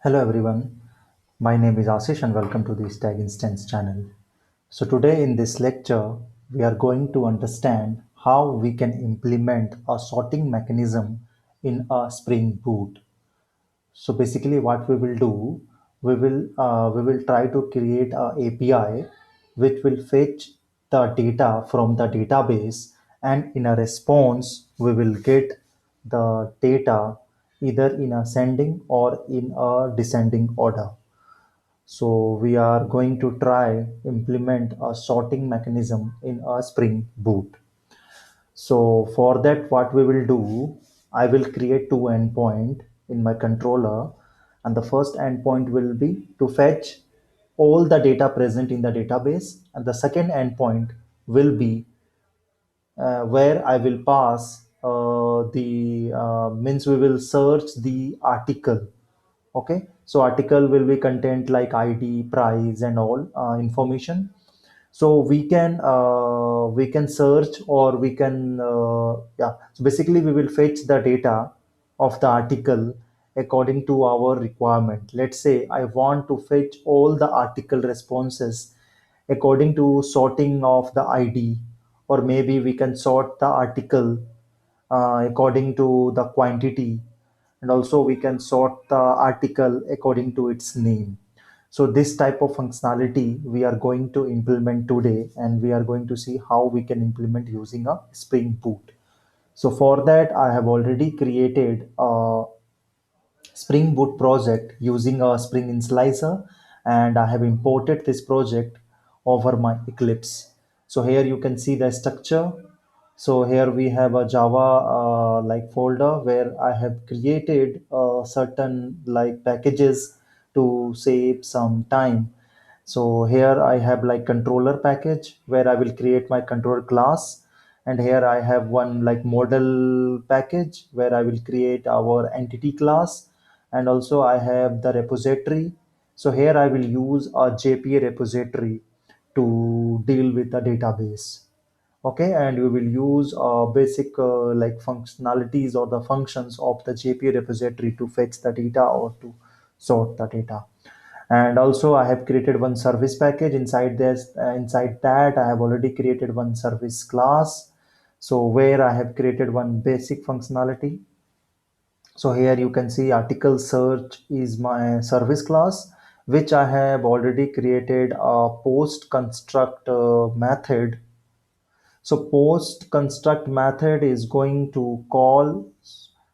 Hello everyone, my name is Ashish and welcome to the Tag Instance channel. So today in this lecture, we are going to understand how we can implement a sorting mechanism in a Spring Boot. So basically what we will do, we will try to create a API which will fetch the data from the database, and in a response we will get the data either in ascending or in a descending order. So we are going to try implement a sorting mechanism in a Spring Boot. So for that, what we will do, I will create two endpoint in my controller, and the first endpoint will be to fetch all the data present in the database, and the second endpoint will be where I will pass the means we will search the article. Okay, so article will be content like ID, price, and all information. So we can search, or we can yeah. So basically, we will fetch the data of the article according to our requirement. Let's say I want to fetch all the article responses according to sorting of the ID, or maybe we can sort the article according to the quantity, and also we can sort the article according to its name. So this type of functionality we are going to implement today, and we are going to see how we can implement using a Spring Boot. So for that, I have already created a Spring Boot project using a Spring Initializer, and I have imported this project over my Eclipse. So here you can see the structure. So here we have a Java like folder where I have created certain like packages to save some time. So here I have like controller package where I will create my controller class, and here I have one like model package where I will create our entity class, and also I have the repository. So here I will use a JPA repository to deal with the database. Okay, and we will use basic like functionalities or the functions of the JPA repository to fetch the data or to sort the data. And also I have created one service package. Inside this inside that I have already created one service class, so where I have created one basic functionality. So here you can see article search is my service class, which I have already created a post construct method. So post construct method is going to call.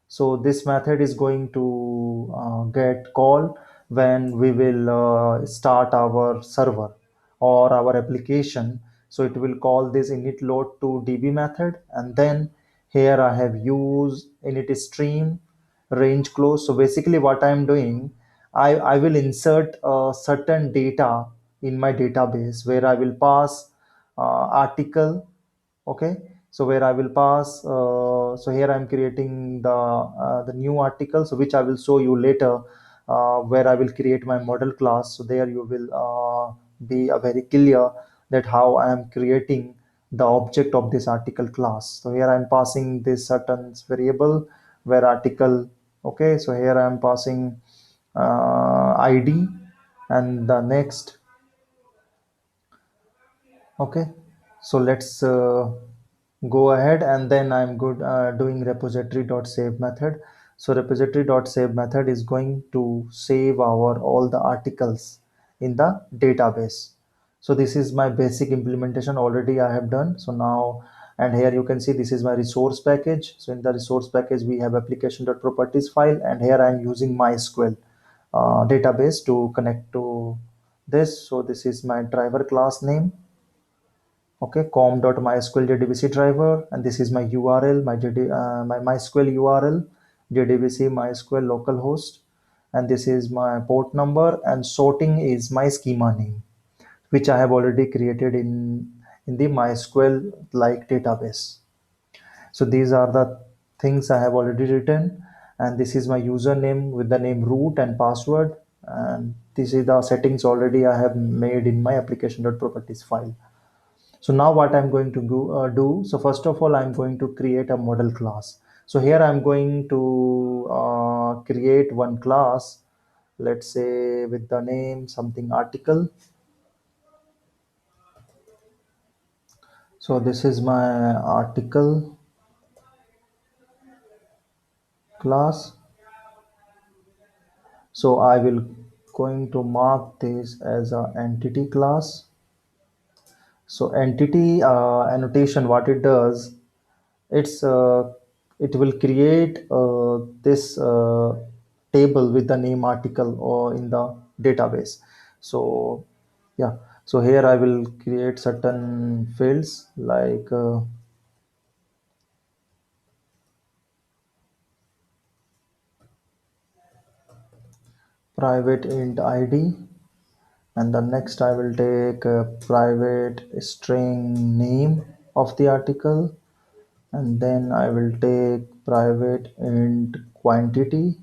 So this method is going to get call when we will start our server or our application. So it will call this init load to db method, and then here I have used init stream range close. So basically what I'm doing, I will insert certain data in my database where I will pass article. Okay, so where I will pass so here I'm creating the new article, so which I will show you later, where I will create my model class. So there you will be very clear that how I am creating the object of this article class. So here I'm passing this certain variable where article. Okay, so here I am passing id, and the next. Okay, so let's go ahead, and then I'm good doing repository.save method. So repository.save method is going to save our all the articles in the database. So this is my basic implementation already I have done. So now, and here you can see this is my resource package. So in the resource package we have application.properties file, and here I'm using MySQL database to connect to this. So this is my driver class name. Okay, com.mysql jdbc driver, and this is my url, my mysql url, jdbc mysql localhost, and this is my port number, and sorting is my schema name, which I have already created in the mysql like database. So these are the things I have already written, and this is my username with the name root and password, and this is the settings already I have made in my application.properties file. So now what I'm going to do, so first of all, I'm going to create a model class. So here I'm going to create one class let's say with the name something article. So this is my article class. So I will going to mark this as a entity class. So entity annotation, what it does, it's it will create this table with the name article or in the database. So yeah, so here I will create certain fields like private int id, and the next I will take a private string name of the article, and then I will take private int quantity.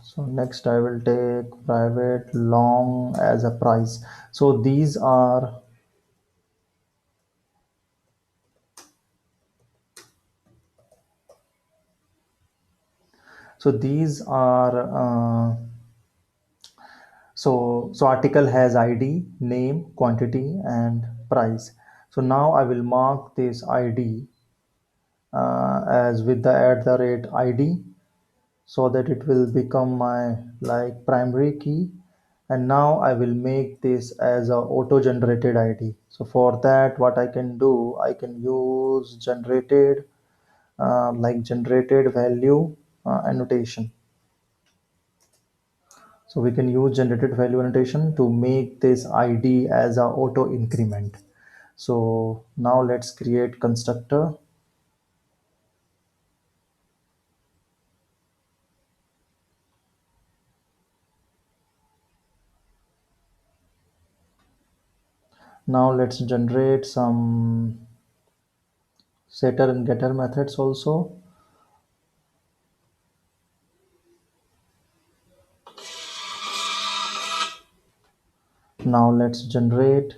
So next I will take private long as a price. So these are so article has id, name, quantity, and price. So now I will mark this id as with the at the rate id, so that it will become my like primary key. And now I will make this as a auto generated id. So for that, what I can do, I can use generated like generated value annotation. So we can use generated value annotation to make this id as a auto increment. So now let's create constructor. Now let's generate some setter and getter methods also. Now let's generate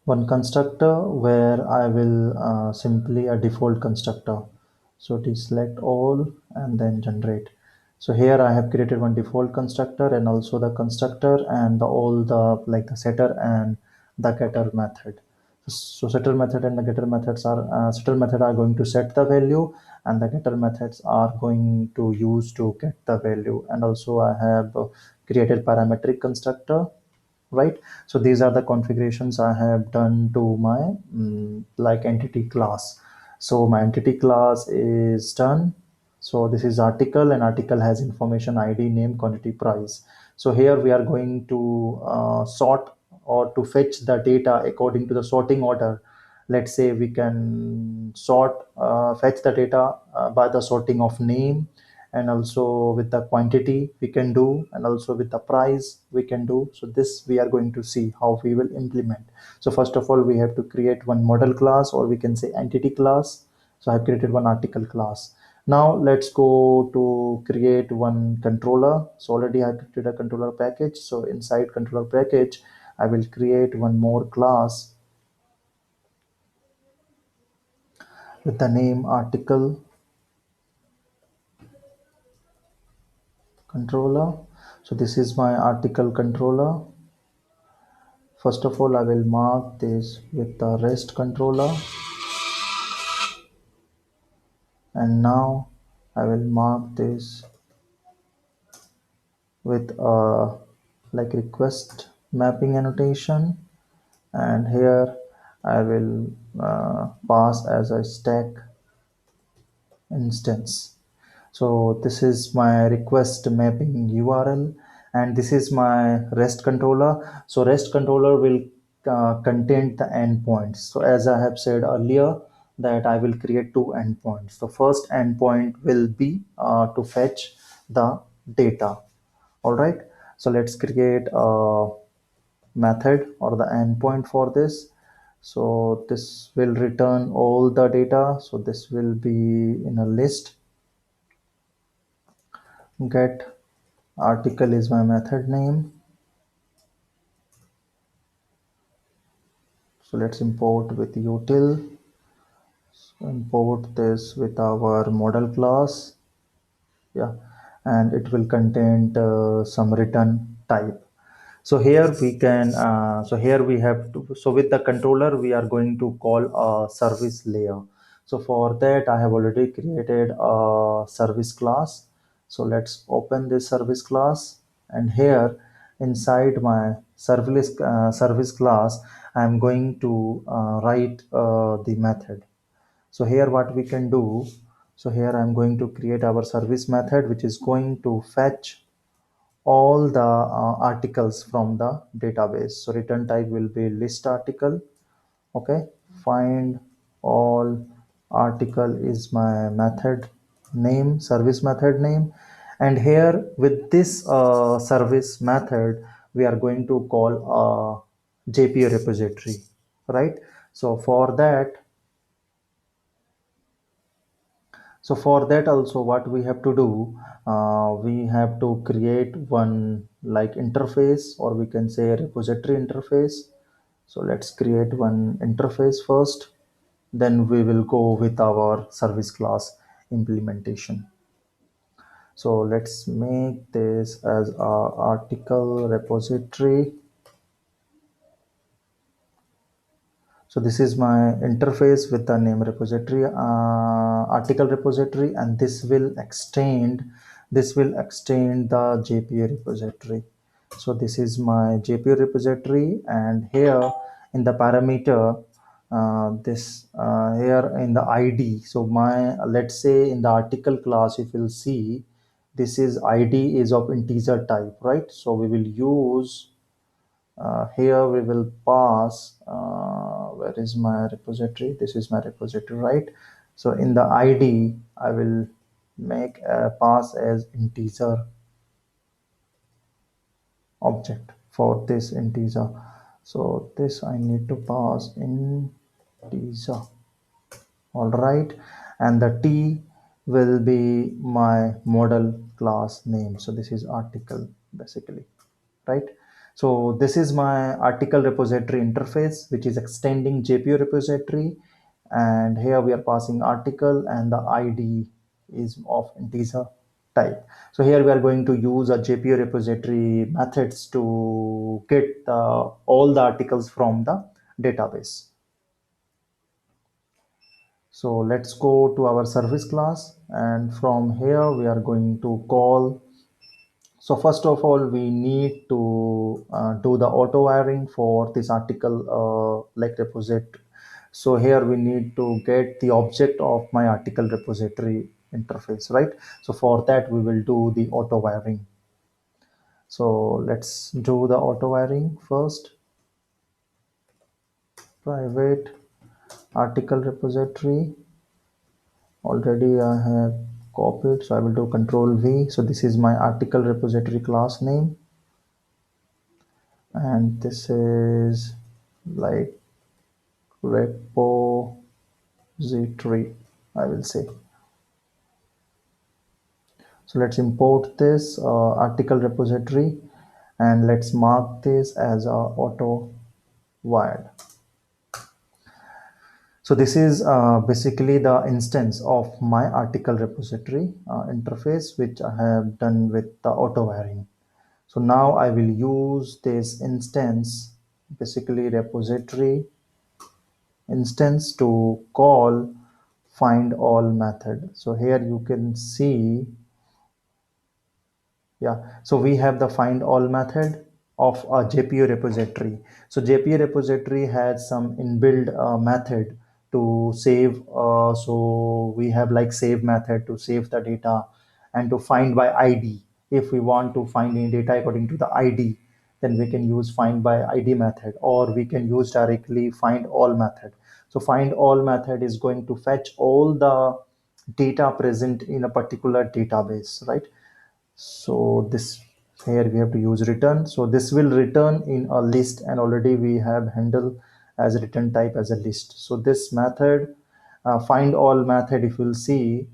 one constructor where I will simply a default constructor. So it is select all and then generate. So here I have created one default constructor and also the constructor and all the like the setter and the getter method. So setter method and the getter methods are setter method are going to set the value, and the getter methods are going to use to get the value. And also I have created parametric constructor, right? So these are the configurations I have done to my like entity class. So my entity class is done. So this is article, and article has information id, name, quantity, price. So here we are going to sort or to fetch the data according to the sorting order. Let's say we can sort fetch the data by the sorting of name, and also with the quantity we can do, and also with the price we can do. So this we are going to see how we will implement. So first of all, we have to create one model class, or we can say entity class. So I've created one article class. Now let's go to create one controller. So already I created a controller package. So inside controller package, I will create one more class with the name article controller. So this is my article controller. First of all, I will mark this with the REST controller, and now I will mark this with a like request mapping annotation, and here I will pass as a stack instance. So this is my request mapping URL, and this is my REST controller. So REST controller will contain the endpoints. So as I have said earlier, that I will create two endpoints. The first endpoint will be to fetch the data. All right. So let's create a method or the endpoint for this. So this will return all the data. So this will be in a list get Article is my method name. So let's import with util. So import this with our model class. Yeah, and it will contain some return type. So here we can, so here we have to, so with the controller, we are going to call a service layer. So for that, I have already created a service class. So let's open this service class, and here inside my service class, I'm going to write the method. So here what we can do, so here I'm going to create our service method, which is going to fetch all the articles from the database. So return type will be list article. Okay, find all article is my method name, service method name. And here with this service method, we are going to call a JPA repository, right? So for that, so for that also what we have to do, we have to create one like interface, or we can say repository interface. So let's create one interface first, then we will go with our service class implementation. So let's make this as our article repository. So this is my interface with the name repository, article repository, and this will extend the JPA repository. So this is my JPA repository, and here in the parameter, this here in the ID. So my, let's say in the article class, if you'll see, this is ID is of integer type, right? So we will use here we will pass, where is my repository? This is my repository, right? So in the ID, I will make a pass as integer object for this integer. So this I need to pass integer. All right, and the T will be my model class name. So this is article basically, right? So this is my article repository interface, which is extending JPO repository, and here we are passing article, and the ID is of integer type. So here we are going to use a JPO repository methods to get all the articles from the database. So let's go to our service class, and from here we are going to call. So first of all, we need to do the auto wiring for this article like repository. So here we need to get the object of my article repository interface, right? So for that we will do the auto wiring. So let's do the auto wiring first. Private article repository. Already I have copied, so I will do Control V. So this is my article repository class name, and this is like repository, I will say. So let's import this article repository, and let's mark this as a auto wired. So this is basically the instance of my article repository interface, which I have done with the auto wiring. So now I will use this instance, basically repository instance, to call find all method. So here you can see, yeah, so we have the find all method of a JPA repository. So JPA repository has some inbuilt method to save. So we have like save method to save the data, and to find by ID. If we want to find any data according to the ID, then we can use find by ID method, or we can use directly find all method. So find all method is going to fetch all the data present in a particular database, right? So this, here we have to use return. So this will return in a list, and already we have handle as return type as a list. So this method, find all method, if you'll see,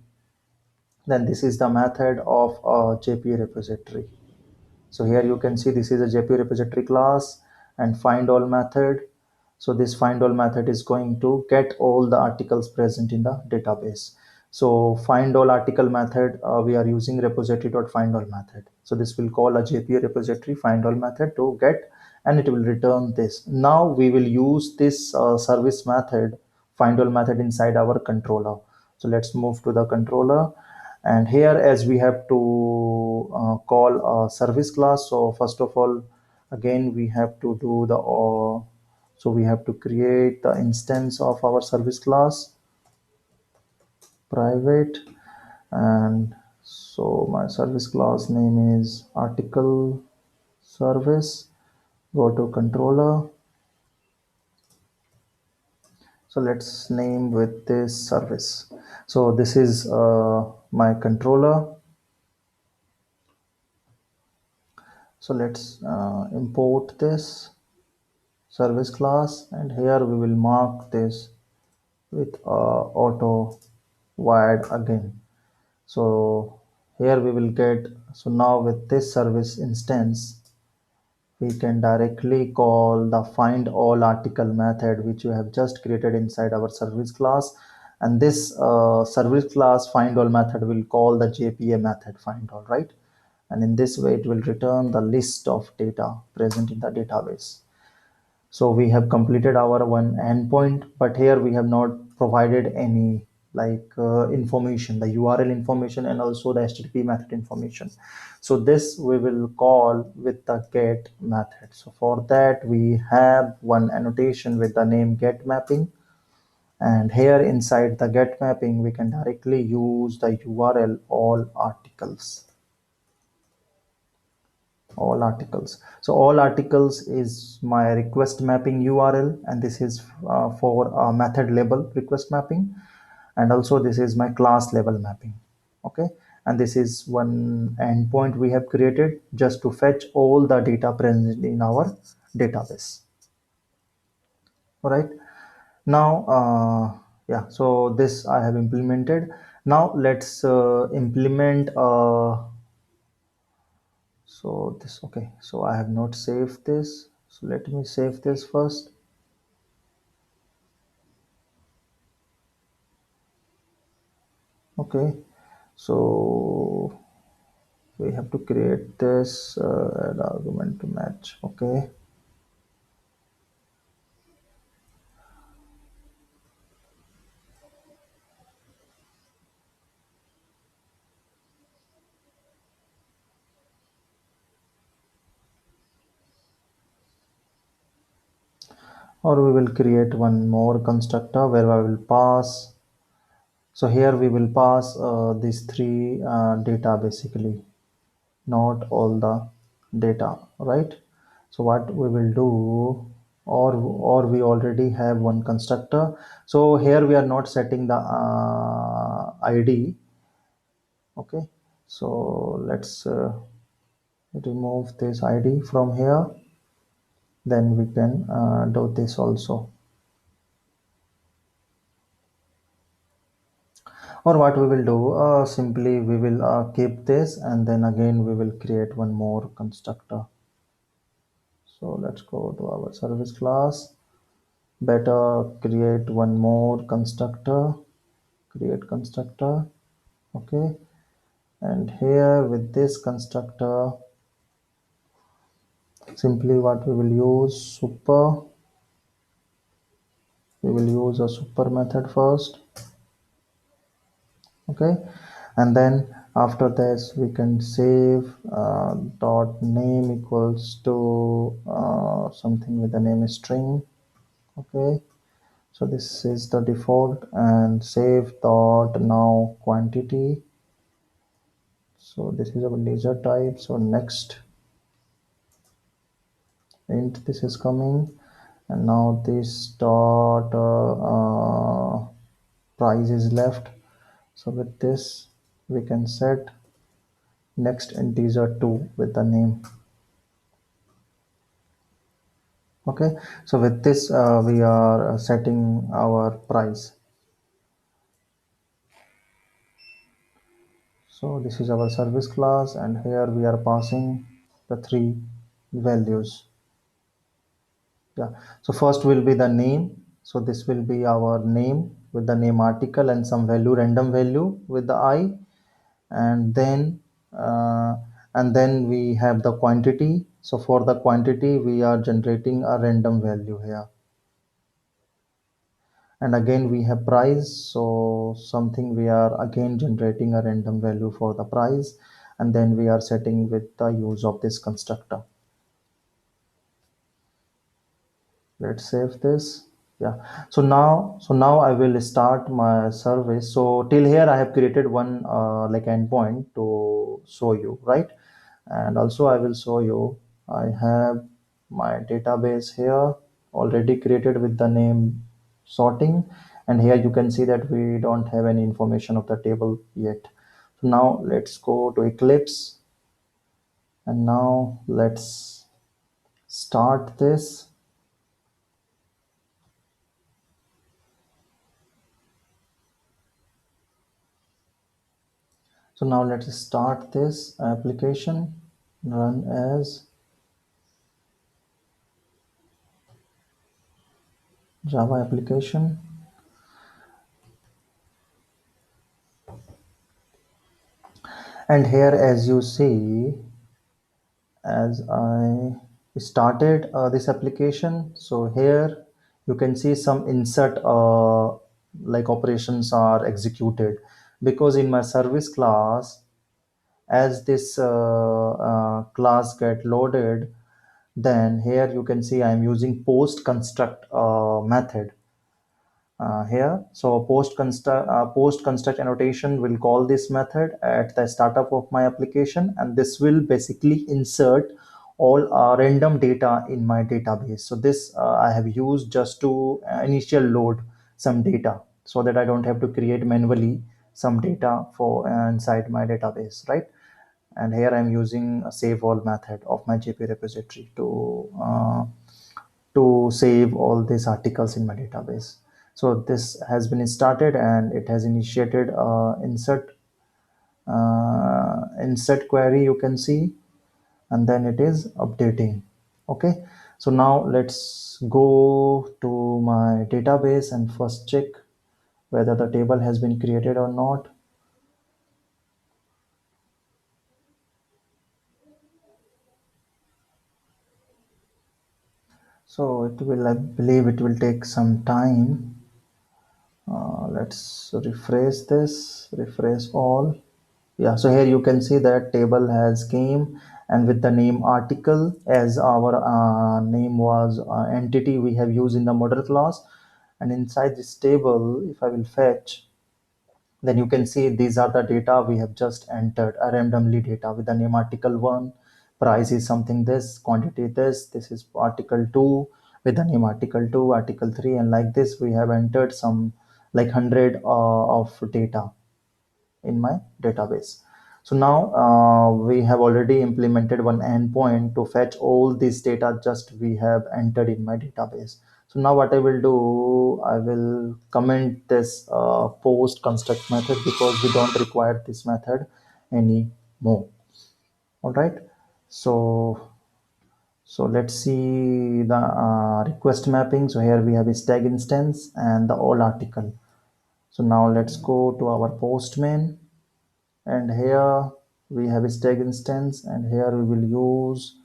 then this is the method of JPA repository. So here you can see this is a JPA repository class and find all method. So this find all method is going to get all the articles present in the database. So find all article method, we are using repository.find all method. So this will call a JPA repository find all method to get, and it will return this. Now we will use this service method, find all method, inside our controller. So let's move to the controller, and here as we have to call a service class. So first of all, again we have to do the so we have to create the instance of our service class, private. And so my service class name is article service. Go to controller. So let's name with this service. So this is my controller. So let's import this service class, and here we will mark this with auto wired again. So here we will get, so now with this service instance we can directly call the find all article method which we have just created inside our service class. And this service class find all method will call the JPA method find all, right? And in this way it will return the list of data present in the database. So we have completed our one endpoint, but here we have not provided any information, the URL information and also the HTTP method information. So this we will call with the get method. So for that we have one annotation with the name get mapping, and here inside the get mapping we can directly use the URL all articles. So all articles is my request mapping URL, and this is for method label request mapping, and also this is my class level mapping. Okay, and this is one endpoint we have created just to fetch all the data present in our database. All right, now yeah, so this I have implemented. Now let's implement so this, okay, so I have not saved this, so let me save this first. Okay, so we have to create this add argument to match. Okay, or we will create one more constructor where I will pass. So here we will pass these three data basically, not all the data, right? So what we will do, or we already have one constructor. So here we are not setting the ID. Okay, so let's remove this ID from here, then we can do this also. Or what we will do, simply we will keep this, and then again we will create one more constructor. So let's go to our service class, better create one more constructor, create constructor. Okay, and here with this constructor, simply what we will use, super, we will use a super method first. Okay, and then after this we can save dot name equals to something with the name string. Okay, so this is the default, and save dot now quantity. So this is our ledger type. So next int, this is coming, and now this dot price is left. So with this we can set next integer 2 with the name. Okay, so with this we are setting our price. So this is our service class, and here we are passing the three values. Yeah. So first will be the name. So this will be our name with the name article and some value, random value with the I, and then uh, we have the quantity. So for the quantity, we are generating a random value here. And again we have price, so something we are again generating a random value for the price, and then we are setting with the use of this constructor. Let's save this. Yeah. So now I will start my service. So till here I have created one like endpoint to show you, right? And also I will show you, I have my database here already created with the name sorting, and here you can see that we don't have any information of the table yet. So now let's go to Eclipse, and now let's start this. So now let's start this application, run as Java application. And here, as you see, as I started this application, so here you can see some insert like operations are executed, because in my service class, as this class get loaded, then here you can see I'm using post construct method here. So post construct annotation will call this method at the startup of my application, and this will basically insert all random data in my database. So this I have used just to initial load some data, so that I don't have to create manually some data for inside my database, right? And here I'm using a save all method of my JPA repository to save all these articles in my database. So this has been started, and it has initiated insert query, you can see, and then it is updating. Okay, so now let's go to my database and first check whether the table has been created or not. So it will, I believe it will take some time. Let's refresh this, refresh all. Yeah, so here you can see that table has came, and with the name article, as our name was entity we have used in the model class. And inside this table, if I will fetch, then you can see these are the data we have just entered, a randomly data with the name article 1, price is something this, quantity this is article 2 with the name article 2, article 3, and like this we have entered some like 100 of data in my database. So now we have already implemented one endpoint to fetch all this data just we have entered in my database. So now what I will do, I will comment this post construct method, because we don't require this method anymore. All right. So let's see the request mapping. So here we have a stag instance and the all article. So now let's go to our postman, and here we have a stag instance, and here we will use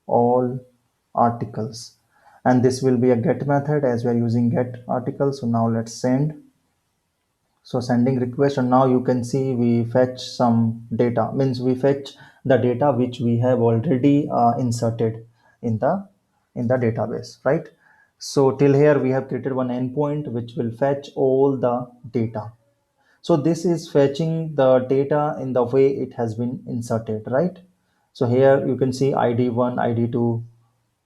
all articles, and this will be a get method as we are using get article. So now let's send. So sending request, and now you can see we fetch some data, means we fetch the data which we have already inserted in the database, right? So till here we have created one endpoint which will fetch all the data. So this is fetching the data in the way it has been inserted, right? So here you can see ID1, ID2,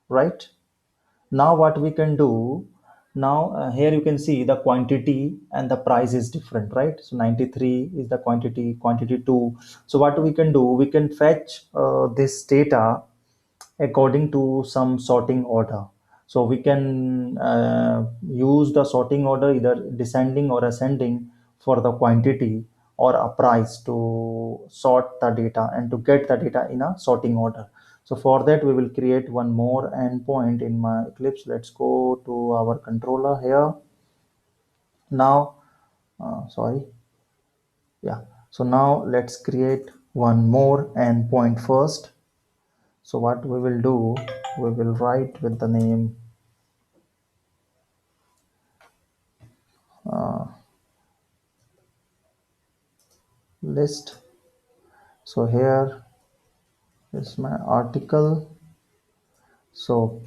right? Now what we can do, now here you can see the quantity and the price is different, right? So 93 is the quantity, quantity 2. So what we can do, we can fetch this data according to some sorting order. So we can use the sorting order, either descending or ascending, for the quantity or a price, to sort the data and to get the data in a sorting order. So for that we will create one more endpoint in my Eclipse. Let's go to our controller here. Now sorry, yeah, so now let's create one more endpoint first. So what we will do, we will write with the name list. So here is my article. So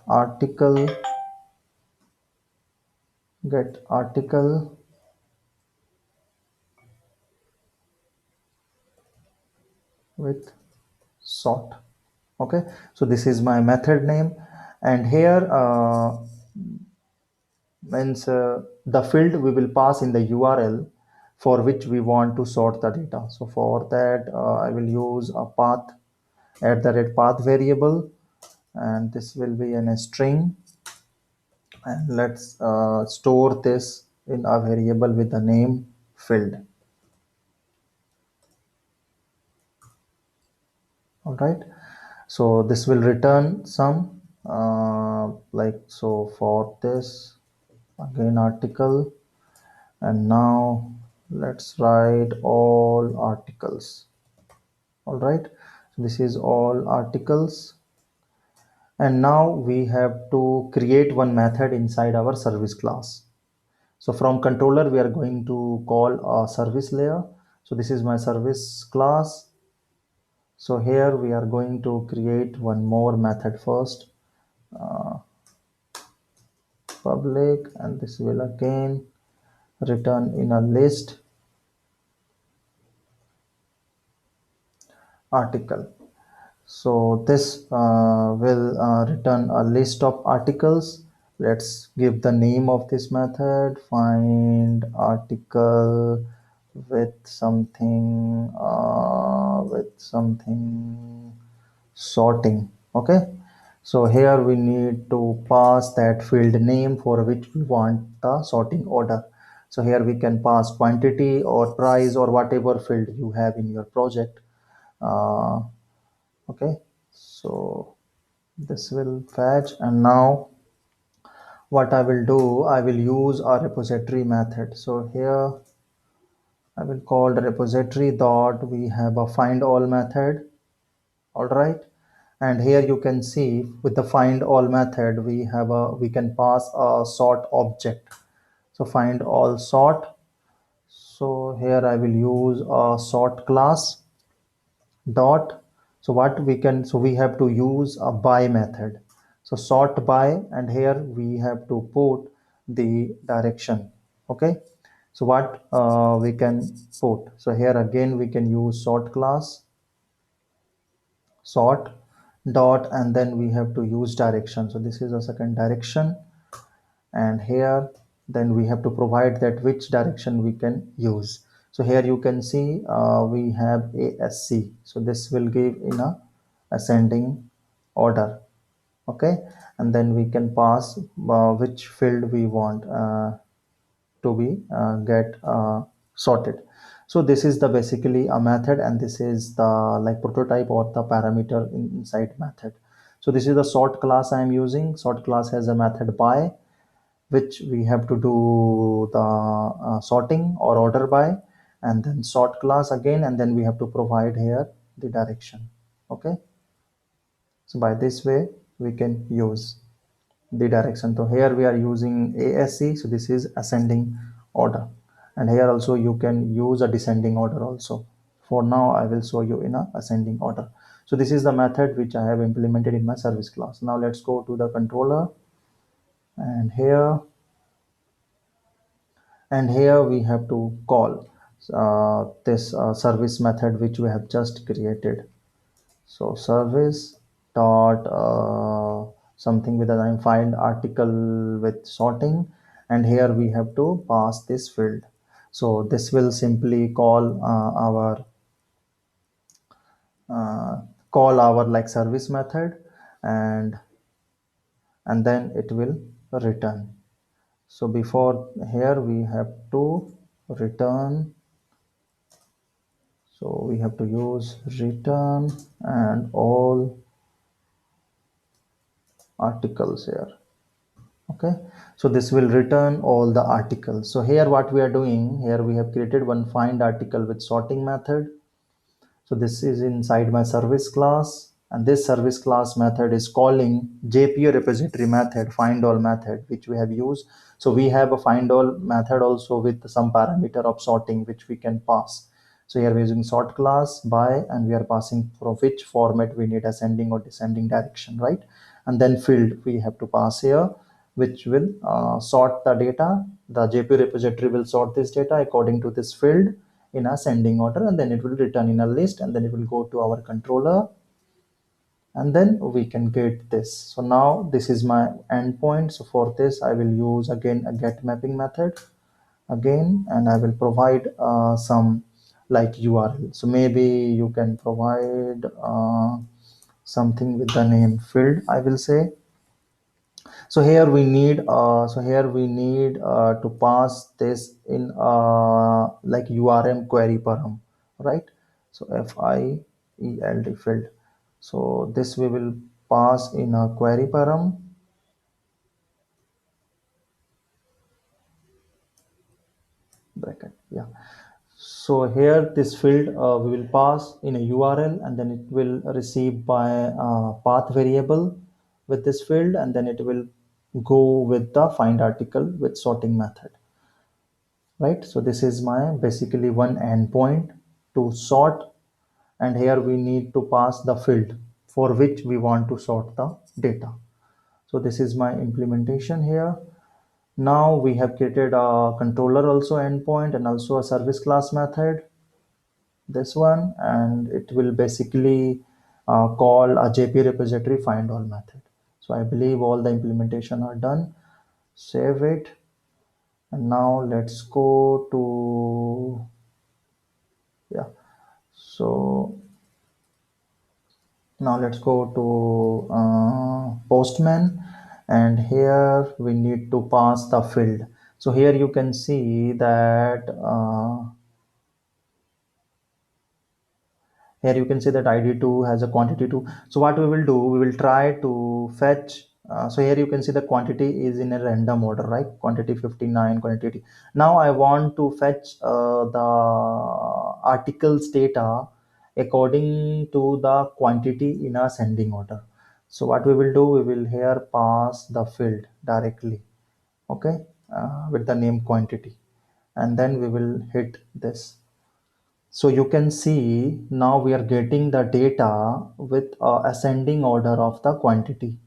article get article with sort. Okay, so this is my method name, and here means the field we will pass in the URL for which we want to sort the data. So for that I will use a path at the red path variable, and this will be in a string, and let's store this in a variable with the name field. All right, so this will return some like, so for this again article, and now let's write all articles. All right, so this is all articles, and now we have to create one method inside our service class. So from controller we are going to call a service layer. So this is my service class. So here we are going to create one more method first, public, and this will again return in a list article. So this will return a list of articles. Let's give the name of this method, find article with something sorting. Okay, so here we need to pass that field name for which we want the sorting order. So here we can pass quantity or price or whatever field you have in your project. uh, okay, so this will fetch, and now what I will do, I will use a repository method. So here I will call the repository dot, we have a find all method. All right, and here you can see with the find all method we can pass a sort object. So find all sort. So here I will use a sort class dot. So what we can, so we have to use a by method. So sort by, and here we have to put the direction. Okay, so what we can put, so here again we can use sort class sort dot, and then we have to use direction. So this is a second direction, and here then we have to provide that which direction we can use. So here you can see we have ASC, so this will give in a ascending order. Okay, and then we can pass which field we want to be get sorted. So this is the basically a method, and this is the like prototype or the parameter inside method. So this is the sort class I am using. Sort class has a method by, which we have to do the sorting or order by, and then sort class again, and then we have to provide here the direction. Okay, so by this way we can use the direction. So here we are using ASC, so this is ascending order, and here also you can use a descending order also. For now I will show you in a ascending order. So this is the method which I have implemented in my service class. Now let's go to the controller, and here we have to call this service method which we have just created. So service dot something with the name find article with sorting, and here we have to pass this field. So this will simply uh, call our like service method, and then it will return. So before here we have to return, So we have to use return and all articles here. Okay, so this will return all the articles. So here what we are doing, here we have created one find article with sorting method. So this is inside my service class, and this service class method is calling JPA repository method, find all method, which we have used. So we have a find all method also with some parameter of sorting which we can pass. So here we're using sort class by, and we are passing for which format we need, ascending or descending direction, right? And then field we have to pass here, which will sort the data. The JPA repository will sort this data according to this field in ascending order, and then it will return in a list, and then it will go to our controller, and then we can get this. So now this is my endpoint. So for this I will use again a get mapping method again, and I will provide some like URL. So maybe you can provide something with the name field, I will say. So here we need to pass this in like URM query param, right? So field field. So this we will pass in a query param bracket. Yeah. So here this field we will pass in a URL, and then it will receive by path variable with this field, and then it will go with the find article with sorting method, right? So this is my basically one endpoint to sort, and here we need to pass the field for which we want to sort the data. So this is my implementation here. Now we have created a controller also endpoint and also a service class method, this one, and it will basically call a JP repository find all method. So I believe all the implementation are done. Save it, and now let's go to, yeah, so now let's go to postman, and here we need to pass the field. So here you can see that here you can see that id2 has a quantity 2. So what we will do, we will try to fetch so here you can see the quantity is in a random order, right? Quantity 59, quantity 80. Now I want to fetch the articles data according to the quantity in ascending order. So what we will do, we will here pass the field directly, okay, with the name quantity, and then we will hit this. So you can see now we are getting the data with ascending order of the quantity,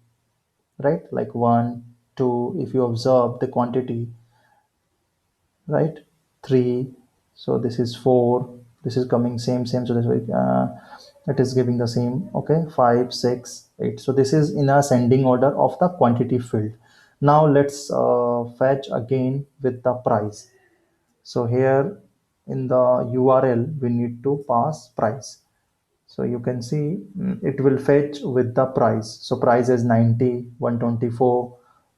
right? Like 1, 2, if you observe the quantity, right? 3, so this is 4, this is coming same, so this way it is giving the same, okay? 5, 6, 8. So this is in ascending order of the quantity field. Now let's fetch again with the price. So here in the URL we need to pass price. So you can see it will fetch with the price. So price is 90, 124,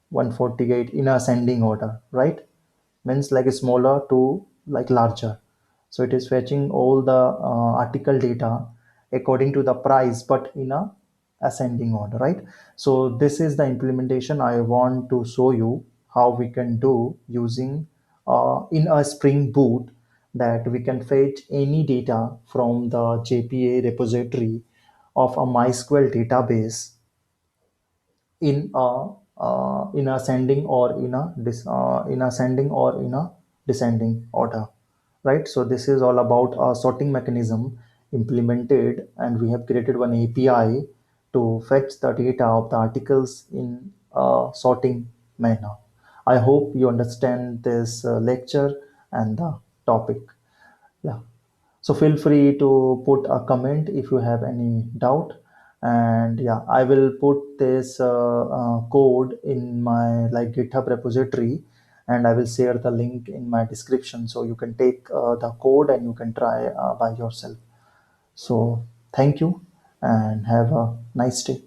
148 in ascending order, right? Means like smaller to like larger. So it is fetching all the article data according to the price, but in a ascending order, right? So this is the implementation I want to show you how we can do using in a Spring Boot, that we can fetch any data from the JPA repository of a MySQL database in ascending or in ascending or in a descending order, right? So this is all about a sorting mechanism implemented, and we have created one API to fetch the data of the articles in a sorting manner. I hope you understand this lecture and the topic. Yeah, so feel free to put a comment if you have any doubt, and yeah, I will put this code in my like GitHub repository, and I will share the link in my description, so you can take the code and you can try by yourself. So thank you and have a nice day.